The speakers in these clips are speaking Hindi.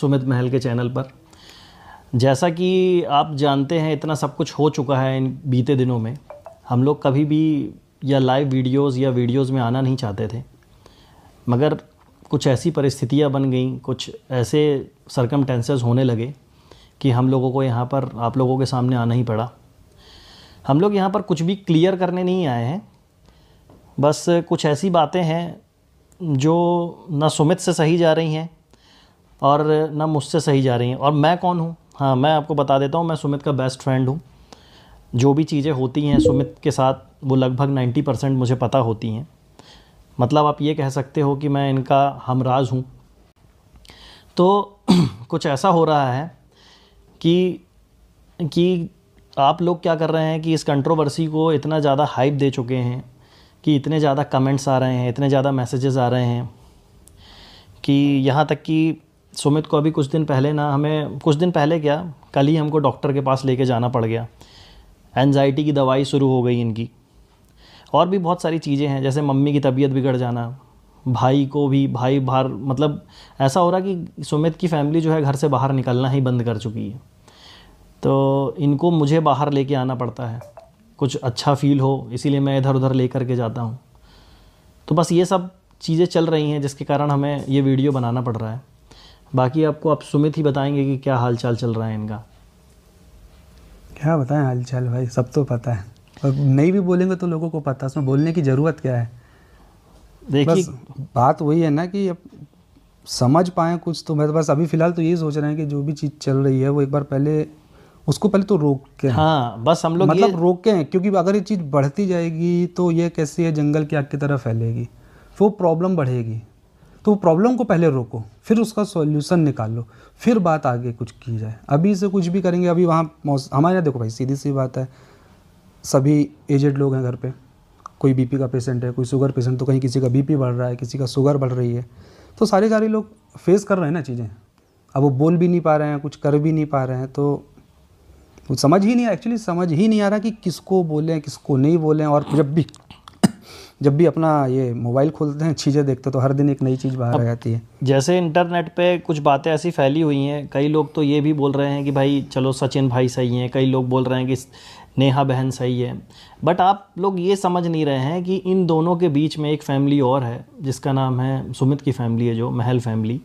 सुमित महल के चैनल पर। जैसा कि आप जानते हैं इतना सब कुछ हो चुका है इन बीते दिनों में, हम लोग कभी भी या लाइव वीडियोस या वीडियोस में आना नहीं चाहते थे, मगर कुछ ऐसी परिस्थितियां बन गईं, कुछ ऐसे सर्कमटेंसेस होने लगे कि हम लोगों को यहाँ पर आप लोगों के सामने आना ही पड़ा। हम लोग यहाँ पर कुछ भी क्लियर करने नहीं आए हैं, बस कुछ ऐसी बातें हैं जो ना सुमित से सही जा रही हैं और ना मुझसे सही जा रही हैं। और मैं कौन हूँ? हाँ, मैं आपको बता देता हूँ, मैं सुमित का बेस्ट फ्रेंड हूँ। जो भी चीज़ें होती हैं सुमित के साथ वो लगभग 90% मुझे पता होती हैं। मतलब आप ये कह सकते हो कि मैं इनका हमराज हूँ। तो कुछ ऐसा हो रहा है कि आप लोग क्या कर रहे हैं कि इस कंट्रोवर्सी को इतना ज़्यादा हाइप दे चुके हैं कि इतने ज़्यादा कमेंट्स आ रहे हैं, इतने ज़्यादा मैसेजेस आ रहे हैं कि यहाँ तक कि सुमित को अभी कुछ दिन पहले क्या, कल ही हमको डॉक्टर के पास लेके जाना पड़ गया। एंजाइटी की दवाई शुरू हो गई इनकी, और भी बहुत सारी चीज़ें हैं, जैसे मम्मी की तबीयत बिगड़ जाना, भाई को भी बाहर, मतलब ऐसा हो रहा कि सुमित की फैमिली जो है घर से बाहर निकलना ही बंद कर चुकी है। तो इनको मुझे बाहर लेके आना पड़ता है, कुछ अच्छा फील हो इसीलिए मैं इधर उधर ले कर के जाता हूँ। तो बस ये सब चीज़ें चल रही हैं जिसके कारण हमें ये वीडियो बनाना पड़ रहा है। बाकी आपको आप सुमित ही बताएंगे कि क्या हाल चाल चल रहा है इनका। क्या बताएं हाल चाल भाई, सब तो पता है, और नहीं भी बोलेंगे तो लोगों को पता है, उसमें बोलने की ज़रूरत क्या है। देखिए बस बात वही है ना कि अब समझ पाएँ कुछ, तो मैं तो बस अभी फ़िलहाल तो यही सोच रहे हैं कि जो भी चीज़ चल रही है वो एक बार पहले उसको तो रोक के, हाँ बस हम लोग मतलब रोकें, क्योंकि अगर ये चीज़ बढ़ती जाएगी तो ये कैसे है, जंगल की आग की तरह फैलेगी, फिर वो प्रॉब्लम बढ़ेगी। तो प्रॉब्लम को पहले रोको, फिर उसका सॉल्यूशन निकालो, फिर बात आगे कुछ की जाए। अभी से कुछ भी करेंगे, अभी वहाँ हमारे यहाँ देखो भाई, सीधी सी बात है, सभी एजेड लोग हैं घर पे, कोई बीपी का पेशेंट है, कोई शुगर पेशेंट, तो कहीं किसी का बीपी बढ़ रहा है, किसी का शुगर बढ़ रही है, तो सारे लोग फेस कर रहे हैं ना चीज़ें। अब वो बोल भी नहीं पा रहे हैं, कुछ कर भी नहीं पा रहे हैं, तो समझ ही नहीं आ रहा कि किसको बोलें किसको नहीं बोलें। और जब भी अपना ये मोबाइल खोलते हैं, चीज़ें देखते हैं, तो हर दिन एक नई चीज़ बाहर आ जाती है। जैसे इंटरनेट पे कुछ बातें ऐसी फैली हुई हैं, कई लोग तो ये भी बोल रहे हैं कि भाई चलो सचिन भाई सही हैं, कई लोग बोल रहे हैं कि नेहा बहन सही है। बट आप लोग ये समझ नहीं रहे हैं कि इन दोनों के बीच में एक फैमिली और है जिसका नाम है सुमित की फैमिली है, जो महल फैमिली।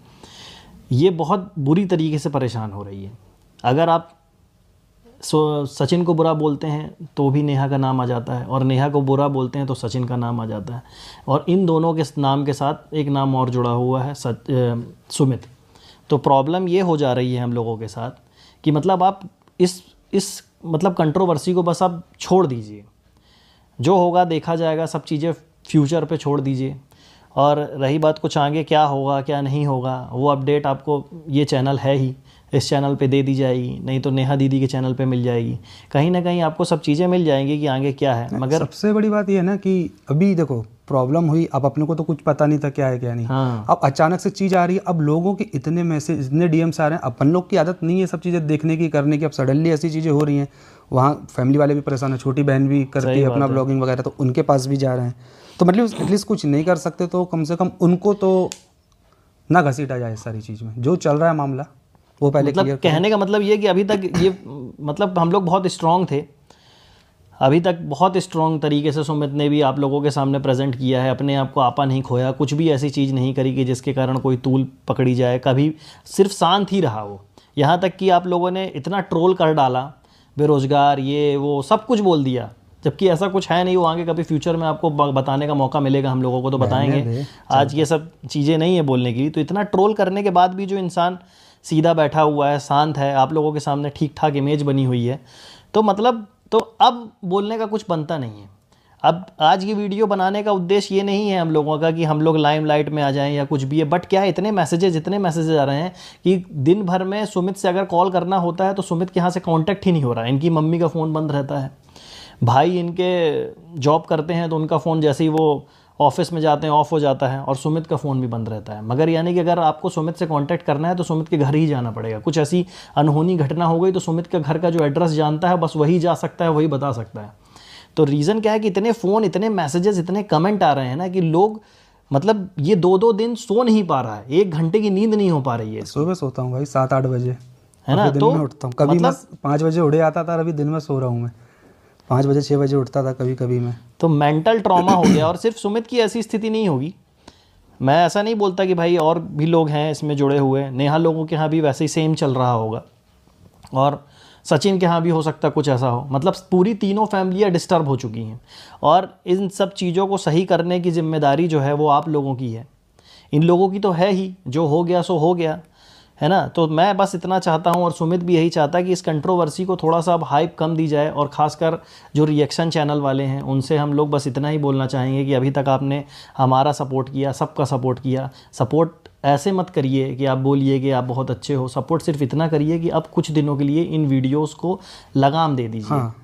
ये बहुत बुरी तरीके से परेशान हो रही है। अगर आप सचिन को बुरा बोलते हैं तो भी नेहा का नाम आ जाता है, और नेहा को बुरा बोलते हैं तो सचिन का नाम आ जाता है, और इन दोनों के नाम के साथ एक नाम और जुड़ा हुआ है सुमित। तो प्रॉब्लम ये हो जा रही है हम लोगों के साथ कि मतलब आप इस मतलब कंट्रोवर्सी को बस आप छोड़ दीजिए, जो होगा देखा जाएगा, सब चीज़ें फ्यूचर पे छोड़ दीजिए। और रही बात कुछ आगे क्या होगा क्या नहीं होगा, वो अपडेट आपको ये चैनल है ही, इस चैनल पे दे दी जाएगी, नहीं तो नेहा दीदी के चैनल पे मिल जाएगी, कहीं ना कहीं आपको सब चीज़ें मिल जाएंगी कि आगे क्या है। मगर सबसे बड़ी बात ये है ना कि अभी देखो प्रॉब्लम हुई, अब अपने को तो कुछ पता नहीं था क्या है क्या नहीं। हाँ, अब अचानक से चीज़ आ रही है, अब लोगों के इतने मैसेज, इतने डीएम्स आ रहे हैं, अपन लोग की आदत नहीं है सब चीज़ें देखने की करने की, अब सडनली ऐसी चीज़ें हो रही हैं। वहाँ फैमिली वाले भी परेशान है, छोटी बहन भी करती है अपना ब्लॉगिंग वगैरह, तो उनके पास भी जा रहे हैं। तो मतलब एटलीस्ट कुछ नहीं कर सकते तो कम से कम उनको तो ना घसीटा जाए सारी चीज़ में, जो चल रहा है मामला वो पहले मतलब कहने का मतलब ये कि अभी तक ये मतलब हम लोग बहुत स्ट्रांग थे, अभी तक बहुत स्ट्रांग तरीके से सुमित ने भी आप लोगों के सामने प्रेजेंट किया है, अपने आप को आपा नहीं खोया, कुछ भी ऐसी चीज़ नहीं करी कि जिसके कारण कोई तूल पकड़ी जाए, कभी सिर्फ शांत ही रहा वो। यहाँ तक कि आप लोगों ने इतना ट्रोल कर डाला, बेरोज़गार ये वो सब कुछ बोल दिया, जबकि ऐसा कुछ है नहीं। वो आगे कभी फ्यूचर में आपको बताने का मौका मिलेगा हम लोगों को तो बताएंगे, आज ये सब चीज़ें नहीं है बोलने की। तो इतना ट्रोल करने के बाद भी जो इंसान सीधा बैठा हुआ है, शांत है, आप लोगों के सामने ठीक ठाक इमेज बनी हुई है, तो मतलब तो अब बोलने का कुछ बनता नहीं है। अब आज की वीडियो बनाने का उद्देश्य ये नहीं है हम लोगों का कि हम लोग लाइमलाइट में आ जाएं या कुछ भी है, बट क्या है इतने मैसेजेस आ रहे हैं कि दिन भर में सुमित से अगर कॉल करना होता है तो सुमित के यहाँ से कांटेक्ट ही नहीं हो रहा है। इनकी मम्मी का फ़ोन बंद रहता है, भाई इनके जॉब करते हैं तो उनका फ़ोन जैसे ही वो ऑफिस में जाते हैं ऑफ हो जाता है, और सुमित का फ़ोन भी बंद रहता है। मगर यानी कि अगर आपको सुमित से कांटेक्ट करना है तो सुमित के घर ही जाना पड़ेगा। कुछ ऐसी अनहोनी घटना हो गई तो सुमित के घर का जो एड्रेस जानता है बस वही जा सकता है, वही बता सकता है। तो रीज़न क्या है कि इतने फ़ोन, इतने मैसेजेस, इतने कमेंट आ रहे हैं ना कि लोग मतलब ये 2-2 दिन सो नहीं पा रहा है, 1 घंटे की नींद नहीं हो पा रही है। सुबह सोता हूँ भाई 7-8 बजे, है ना, दिन तो में उठता हूँ। कभी मैं 5 बजे उड़े आता था, अभी दिन में सो रहा हूँ मैं 5 बजे 6 बजे उठता था कभी कभी मैं। तो मेंटल ट्रॉमा हो गया। और सिर्फ सुमित की ऐसी स्थिति नहीं होगी, मैं ऐसा नहीं बोलता कि भाई और भी लोग हैं इसमें जुड़े हुए, नेहा लोगों के यहाँ भी वैसे ही सेम चल रहा होगा, और सचिन के यहाँ भी हो सकता है कुछ ऐसा हो। मतलब पूरी तीनों फैमिलियाँ डिस्टर्ब हो चुकी हैं, और इन सब चीज़ों को सही करने की जिम्मेदारी जो है वो आप लोगों की है। इन लोगों की तो है ही, जो हो गया सो हो गया, है ना। तो मैं बस इतना चाहता हूँ, और सुमित भी यही चाहता है कि इस कंट्रोवर्सी को थोड़ा सा अब हाइप कम दी जाए, और ख़ासकर जो रिएक्शन चैनल वाले हैं उनसे हम लोग बस इतना ही बोलना चाहेंगे कि अभी तक आपने हमारा सपोर्ट किया, सबका सपोर्ट किया। सपोर्ट ऐसे मत करिए कि आप बोलिए कि आप बहुत अच्छे हो, सपोर्ट सिर्फ इतना करिए कि अब कुछ दिनों के लिए इन वीडियोज़ को लगाम दे दीजिए। हाँ,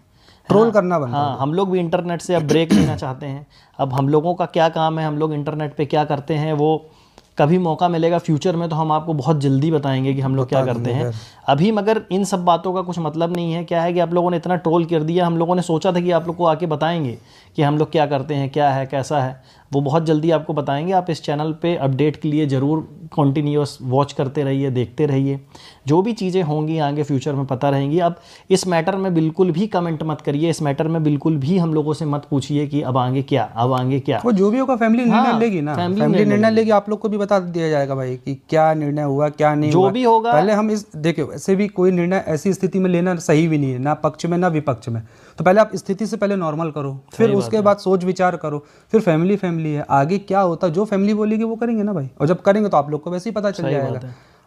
ट्रोल करना बंद। हाँ, हम लोग भी इंटरनेट से अब ब्रेक लेना चाहते हैं। अब हम लोगों का क्या काम है, हम लोग इंटरनेट पे क्या करते हैं, वो कभी मौका मिलेगा फ्यूचर में तो हम आपको बहुत जल्दी बताएंगे कि हम लोग क्या करते हैं। अभी मगर इन सब बातों का कुछ मतलब नहीं है। क्या है कि आप लोगों ने इतना ट्रोल कर दिया, हम लोगों ने सोचा था कि आप लोग को आके बताएंगे कि हम लोग क्या करते हैं, क्या है, कैसा है, वो बहुत जल्दी आपको बताएंगे। आप इस चैनल पे अपडेट के लिए ज़रूर कंटिन्यूअस वॉच करते रहिए, देखते रहिए। जो भी चीज़ें होंगी आगे फ्यूचर में पता रहेंगी। अब इस मैटर में बिल्कुल भी कमेंट मत करिए, इस मैटर में बिल्कुल भी हम लोगों से मत पूछिए कि अब आगे क्या, अब आगे क्या। वो जो भी होगा फैमिली निर्णय लेगी ना, फैमिली निर्णय लेगी, आप लोग को भी बता दिया जाएगा भाई कि क्या निर्णय हुआ क्या नहीं हुआ। जो भी होगा पहले हम इस देखिए, वैसे भी कोई निर्णय ऐसी स्थिति में लेना सही भी नहीं है, ना पक्ष में ना विपक्ष में। तो पहले आप स्थिति से पहले नॉर्मल करो, फिर उसके बाद सोच विचार करो, फिर फैमिली है, आगे क्या होता है जो फैमिली बोलेगी वो करेंगे ना भाई। और जब करेंगे तो आप लोग को वैसे ही पता चल जाएगा।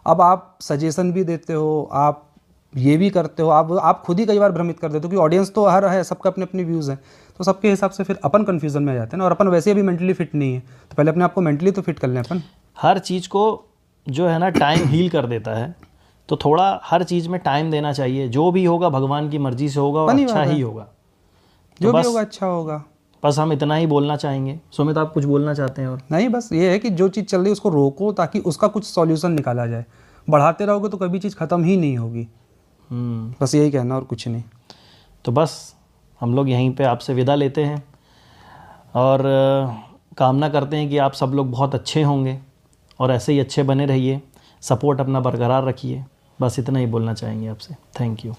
अब आप सजेशन भी देते हो, आप ये भी करते हो, आप खुद ही कई बार भ्रमित कर देते हो कि ऑडियंस तो हर है, सबका अपने अपने व्यूज़ हैं, तो सबके हिसाब से फिर अपन कन्फ्यूजन में आ जाते हैं ना। और अपन वैसे भी मेंटली फिट नहीं है, तो पहले अपने आप को मेंटली तो फिट कर लें अपन। हर चीज़ को जो है ना टाइम हील कर देता है, तो थोड़ा हर चीज़ में टाइम देना चाहिए। जो भी होगा भगवान की मर्जी से होगा, और अच्छा ही होगा, जो भी होगा अच्छा होगा। बस हम इतना ही बोलना चाहेंगे। सुमित, आप कुछ बोलना चाहते हैं? और नहीं, बस ये है कि जो चीज़ चल रही है उसको रोको, ताकि उसका कुछ सॉल्यूशन निकाला जाए। बढ़ाते रहोगे तो कभी चीज़ ख़त्म ही नहीं होगी। बस यही कहना, और कुछ नहीं। तो बस हम लोग यहीं पे आपसे विदा लेते हैं, और कामना करते हैं कि आप सब लोग बहुत अच्छे होंगे, और ऐसे ही अच्छे बने रहिए, सपोर्ट अपना बरकरार रखिए। बस इतना ही बोलना चाहेंगे आपसे। Thank you.